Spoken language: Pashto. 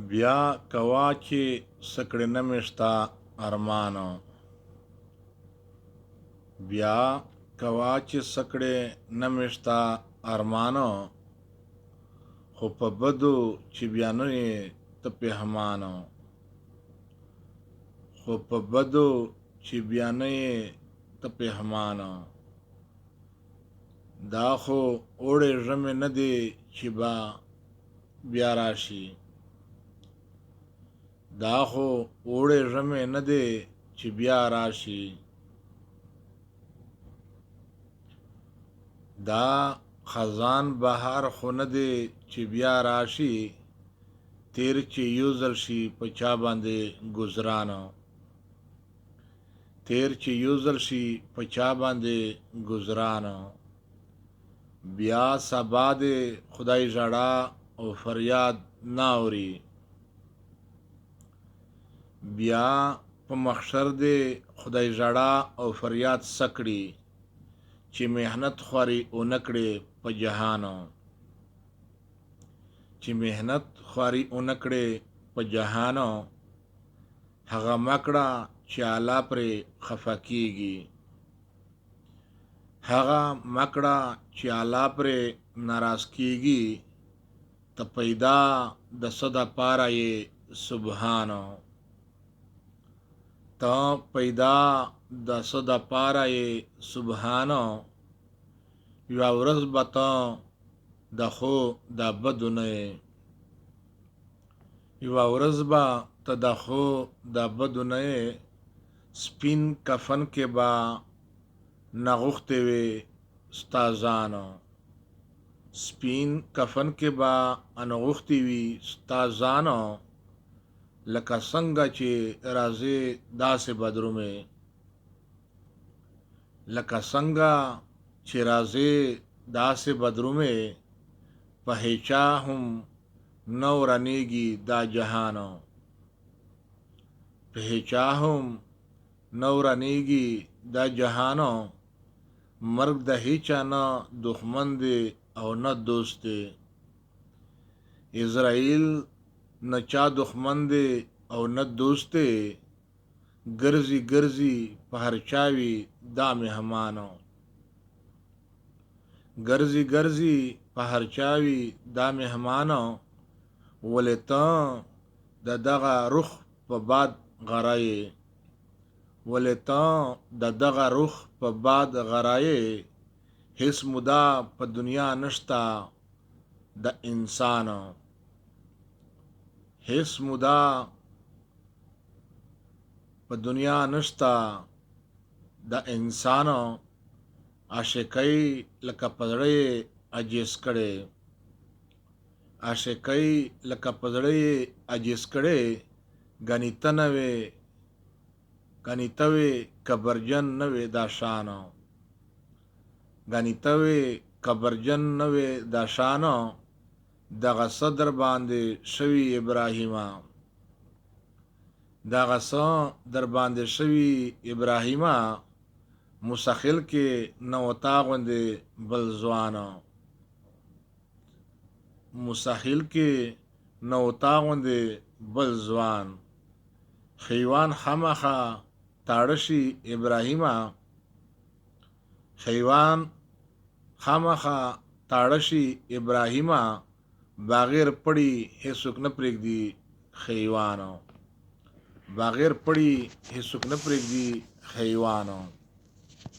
بیا کوا چې سکړې نه مشتا ارمانو بیا کوا چې سکړې نه مشتا ارمانو خو په بدو چې بیا نه یې ته پښمانو خو په بدو چې بیا نه یې ته پښمانو دا خو اوړې ژمې نه دی چې با بیا راشي دا خو اوړې ژمې نه دی چې بیا راشي دا خزان بهار خو نه دی چې بیا راشي تیر چې یو ځل شي په چا باندې ګزرانو تیر چې یو ځل شي په چا باندې ګزرانو بیا سبا دې خدای ژړا او فریاد نه اوري بیا په محشر دې خدای ژړا او فریاد سکړي چې مهنت خوري او نکړي په جهانو چې مهنت خوري او نکړي په جهانو هغه مکړه چې الله پرې خفه کیږي هغه مکړه چې الله پرې ناراض کیږي ته پیدا د صدا پاره یې سبحانو ته پیدا د صدا پاره یې سبحانو یو ورځ به ته د خو د بدو نه یو ورځ به ته د خو د بدو نه سپین کفن کې به نغښتې وې ستا ځانو سپین کفن کې به انغښتې وي ستا ځانو لکه څنګه چې راځې داسې بدرومې لکه څنګه چې راځې داسې بدرومې په هیچا هم نه ورانېږي دا جهانو په هیچا هم نه ورانېږي دا جهانو مرګ د هیچا نه دښمن دی او نه دوست دی اسرائیل نه چا دښمن دی او نه دوست دی ګرځي ګرځي په هر چاوي دا مهمانو ګرځي ګرځي په هر چاوي دا مهمانو ولې ته د دغه رخ په باد غرایې ولې ته د دغه رخ په باد غرایې هیڅ مودا په دنیا نشتا د انسانو هیڅ مودا په دنیا نشتا د انسانو عاشقۍ لکه پزړې عجیز کړي عاشقۍ لکه پزړې عجیز کړي ګنې ته نه وې ګنې ته وې کبرجن نه وې دا شانو ګنې ته وې کبرجن نه وې دا شانو دغه صدر باندې شوي ابراهیمه دغه څه در باندې شوي ابراهیمه مسخل کې نه وتا غوندې بل ځوانو مسخل کې نه وتا غوندې بل ځوان خیوان خامخا تاړه شي ابراهیمه خیوان خامخا تاړه شي ابراهیمه بغیر پړی هیڅوک نه پرېږدي خیوانو بغیر پړی هیڅوک نه پرېږدي خیوانو